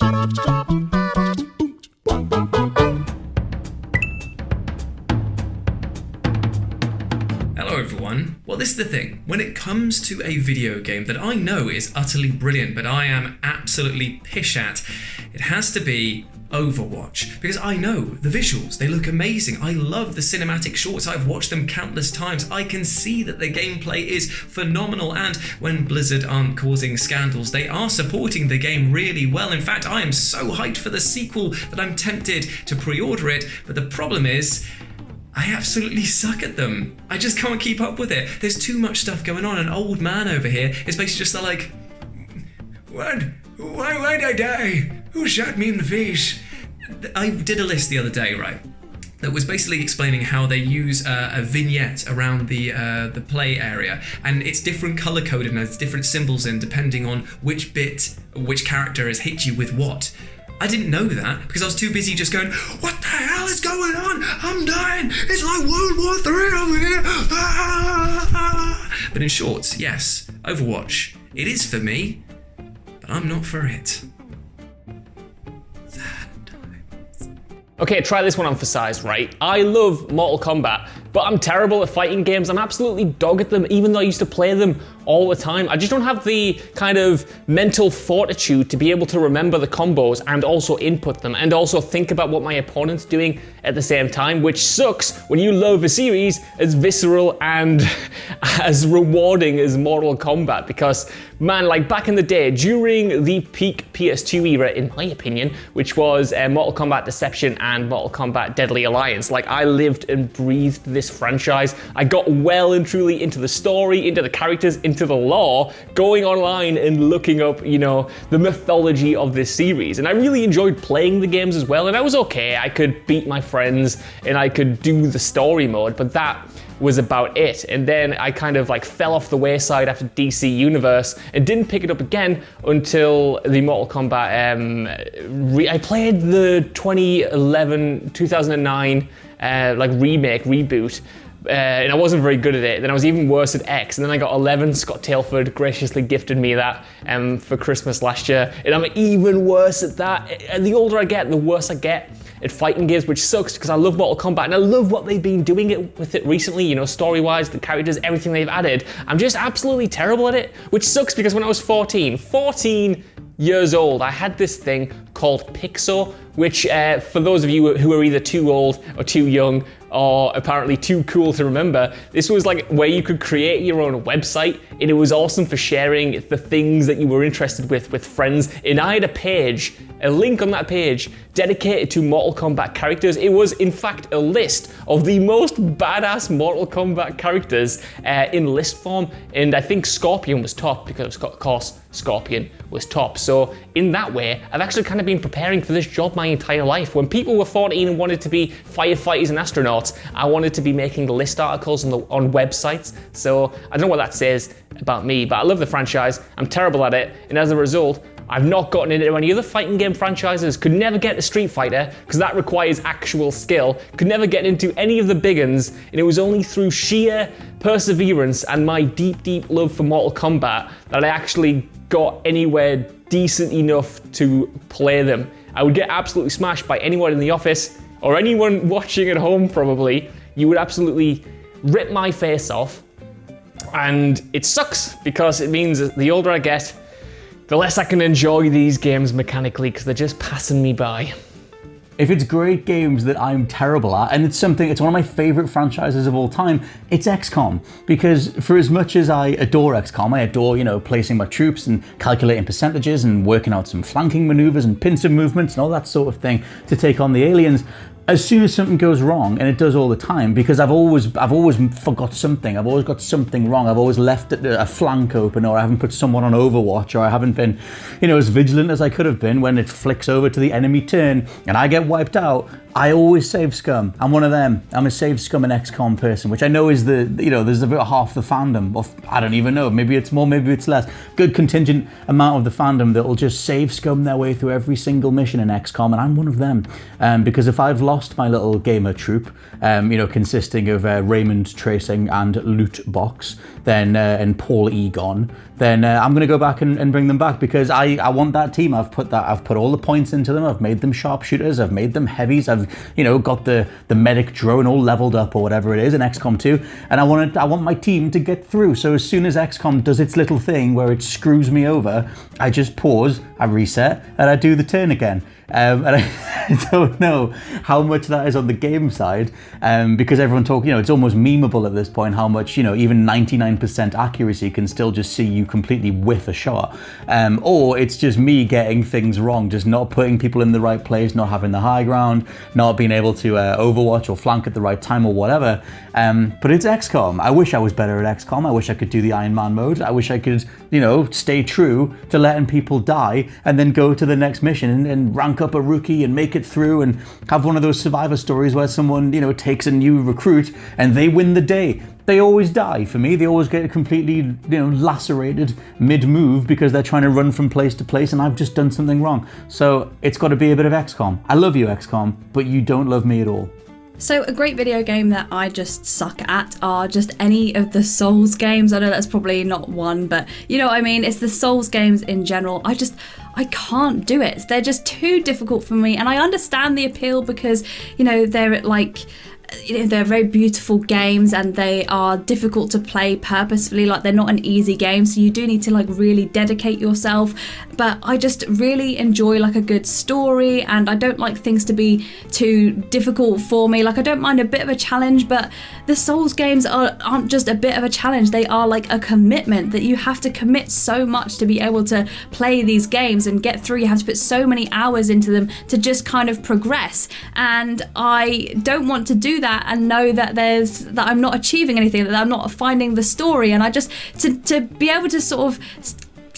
Hello everyone. Well, this is the thing. When it comes to a video game that I know is utterly brilliant, but I am absolutely pish at, it has to be Overwatch. Because I know the visuals, they look amazing. I love the cinematic shorts. I've watched them countless times. I can see that the gameplay is phenomenal, and when Blizzard aren't causing scandals, they are supporting the game really well. In fact, I am so hyped for the sequel that I'm tempted to pre-order it, but the problem is, I absolutely suck at them. I just can't keep up with it. There's too much stuff going on. An old man over here is basically just like, what? Why'd I die? Who shot me in the face? I did a list the other day, right, that was basically explaining how they use a vignette around the play area, and it's different color coded and has different symbols in depending on which character has hit you with what. I didn't know that because I was too busy just going, what the hell is going on? I'm dying. It's like World War III over here. But in short, yes, Overwatch, it is for me, but I'm not for it. Okay, try this one on for size, right? I love Mortal Kombat, but I'm terrible at fighting games. I'm absolutely dog at them, even though I used to play them all the time. I just don't have the kind of mental fortitude to be able to remember the combos and also input them and also think about what my opponent's doing at the same time, which sucks when you love a series as visceral and as rewarding as Mortal Kombat, because man, like back in the day, during the peak PS2 era, in my opinion, which was Mortal Kombat Deception and Mortal Kombat Deadly Alliance, like I lived and breathed this franchise. I got well and truly into the story, into the characters, into the lore, going online and looking up, you know, the mythology of this series. And I really enjoyed playing the games as well, and I was okay. I could beat my friends and I could do the story mode, but that was about it. And then I kind of like fell off the wayside after DC Universe and didn't pick it up again until the Mortal Kombat I played the 2009 like reboot, and I wasn't very good at it. Then I was even worse at X, and then I got 11. Scott Tailford graciously gifted me that for Christmas last year, and I'm even worse at that. And the older I get, the worse I get at fighting games, which sucks because I love Mortal Kombat and I love what they've been doing with it recently, you know, story-wise, the characters, everything they've added. I'm just absolutely terrible at it, which sucks because when I was 14 years old, I had this thing called Pixo, which for those of you who are either too old or too young or apparently too cool to remember, this was like where you could create your own website, and it was awesome for sharing the things that you were interested with friends. And I had a link on that page dedicated to Mortal Kombat characters. It was in fact a list of the most badass Mortal Kombat characters in list form, and I think Scorpion was top because of course Scorpion was top. So in that way, I've actually kind of been preparing for this job my entire life. When people were 14 and wanted to be firefighters and astronauts, I wanted to be making list articles on websites. So I don't know what that says about me, but I love the franchise. I'm terrible at it, and as a result, I've not gotten into any other fighting game franchises, could never get to Street Fighter because that requires actual skill, could never get into any of the big uns, and it was only through sheer perseverance and my deep, deep love for Mortal Kombat that I actually got anywhere decent enough to play them. I would get absolutely smashed by anyone in the office or anyone watching at home probably. You would absolutely rip my face off, and it sucks because it means that the older I get, the less I can enjoy these games mechanically because they're just passing me by. If it's great games that I'm terrible at, and it's one of my favorite franchises of all time, it's XCOM. Because for as much as I adore XCOM, I adore, placing my troops and calculating percentages and working out some flanking maneuvers and pincer movements and all that sort of thing to take on the aliens. As soon as something goes wrong, and it does all the time, because I've always forgot something, I've always got something wrong, I've always left a flank open, or I haven't put someone on Overwatch, or I haven't been, as vigilant as I could have been when it flicks over to the enemy turn, and I get wiped out, I always save scum. I'm one of them. I'm a save scum and XCOM person, which I know is there's about half the fandom, or I don't even know, maybe it's more, maybe it's less. Good contingent amount of the fandom that will just save scum their way through every single mission in XCOM, and I'm one of them. Because if I've lost lost my little gamer troop, consisting of Raymond Tracing and Loot Box, then and Paul Egon, then I'm going to go back and bring them back, because I want that team. I've put all the points into them. I've made them sharpshooters. I've made them heavies. I've got the medic drone all leveled up or whatever it is in XCOM 2, and I want my team to get through. So as soon as XCOM does its little thing where it screws me over, I just pause, I reset, and I do the turn again. And I don't know how much that is on the game side, because everyone it's almost memeable at this point how much, even 99% accuracy can still just see you completely whiff a shot. Or it's just me getting things wrong, just not putting people in the right place, not having the high ground, not being able to overwatch or flank at the right time or whatever. But it's XCOM. I wish I was better at XCOM. I wish I could do the Iron Man mode. I wish I could, stay true to letting people die and then go to the next mission and rank up a rookie and make it through and have one of those survivor stories where someone, takes a new recruit and they win the day. They always die for me. They always get completely, lacerated mid-move because they're trying to run from place to place and I've just done something wrong. So it's got to be a bit of XCOM. I love you, XCOM, but you don't love me at all. So a great video game that I just suck at are just any of the Souls games. I know that's probably not one, but you know what I mean? It's the Souls games in general. I can't do it. They're just too difficult for me, and I understand the appeal because, they're like... they're very beautiful games and they are difficult to play purposefully. Like, they're not an easy game, so you do need to really dedicate yourself. But I just really enjoy a good story, and I don't like things to be too difficult for me. I don't mind a bit of a challenge, but the Souls games aren't just a bit of a challenge. They are a commitment that you have to commit so much to be able to play these games and get through. You have to put so many hours into them to just kind of progress, and I don't want to do that and know that I'm not achieving anything, that I'm not finding the story. And I just to be able to sort of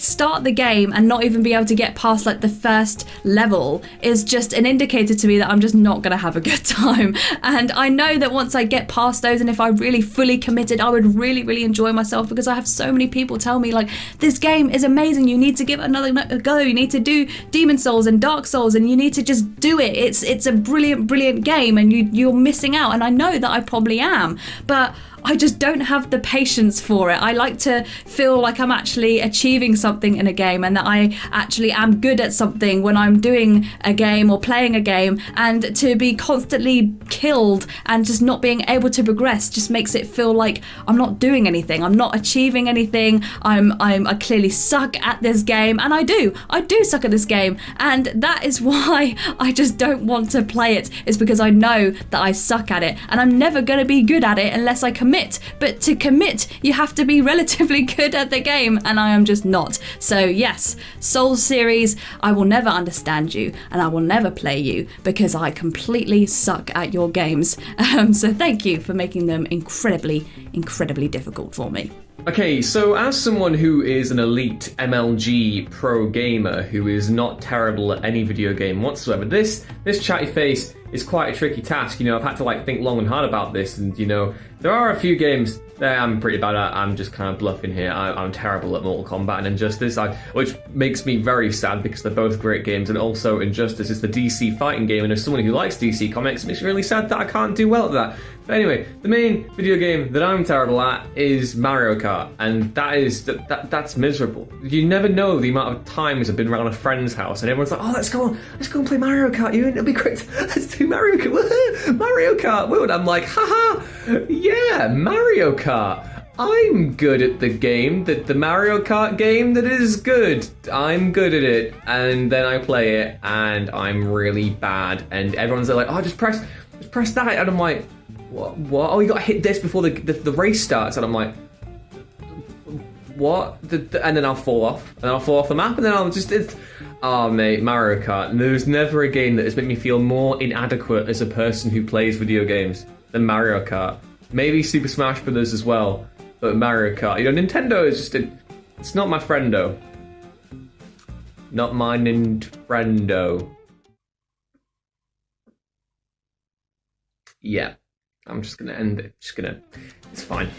start the game and not even be able to get past the first level is just an indicator to me that I'm just not going to have a good time. And I know that once I get past those, and if I really fully committed, I would really, really enjoy myself, because I have so many people tell me this game is amazing, you need to give it another go, you need to do Demon Souls and Dark Souls, and you need to just do it. It's a brilliant game, and you're missing out. And I know that I probably am, but I just don't have the patience for it. I like to feel like I'm actually achieving something in a game, and that I actually am good at something when I'm doing a game or playing a game. And to be constantly killed and just not being able to progress just makes it feel like I'm not doing anything. I'm not achieving anything. I clearly suck at this game, and I do suck at this game, and that is why I just don't want to play it. It's because I know that I suck at it, and I'm never going to be good at it unless I commit. But to commit, you have to be relatively good at the game, and I am just not. So yes, Souls series, I will never understand you, and I will never play you, because I completely suck at your games. So thank you for making them incredibly, incredibly difficult for me. Okay, so as someone who is an elite MLG pro gamer who is not terrible at any video game whatsoever, this chatty face is quite a tricky task. I've had to think long and hard about this, and there are a few games that I'm pretty bad at. I'm just kind of bluffing here. I'm terrible at Mortal Kombat and Injustice, which makes me very sad, because they're both great games, and also Injustice is the DC fighting game, and as someone who likes DC comics, it makes me really sad that I can't do well at that. But anyway, the main video game that I'm terrible at is Mario Kart, and that's miserable. You never know the amount of times I've been around a friend's house and everyone's like, "Oh, let's go and play Mario Kart. It'll be great. Let's do Mario Kart. Mario Kart." And I'm like, haha, yeah, Mario Kart. I'm good at the game, the Mario Kart game that is good. I'm good at it, and then I play it, and I'm really bad. And everyone's like, "Oh, just press that," and I'm like, What? Oh, you got to hit this before the race starts, and I'm like, what? And then I'll fall off, and I'll fall off the map, and then I'll just... Oh, mate, Mario Kart. There's never a game that has made me feel more inadequate as a person who plays video games than Mario Kart. Maybe Super Smash Bros. As well, but Mario Kart. Nintendo is just... It's not my friendo. Not my Nintendo. Yeah. I'm just going to end it. It's fine.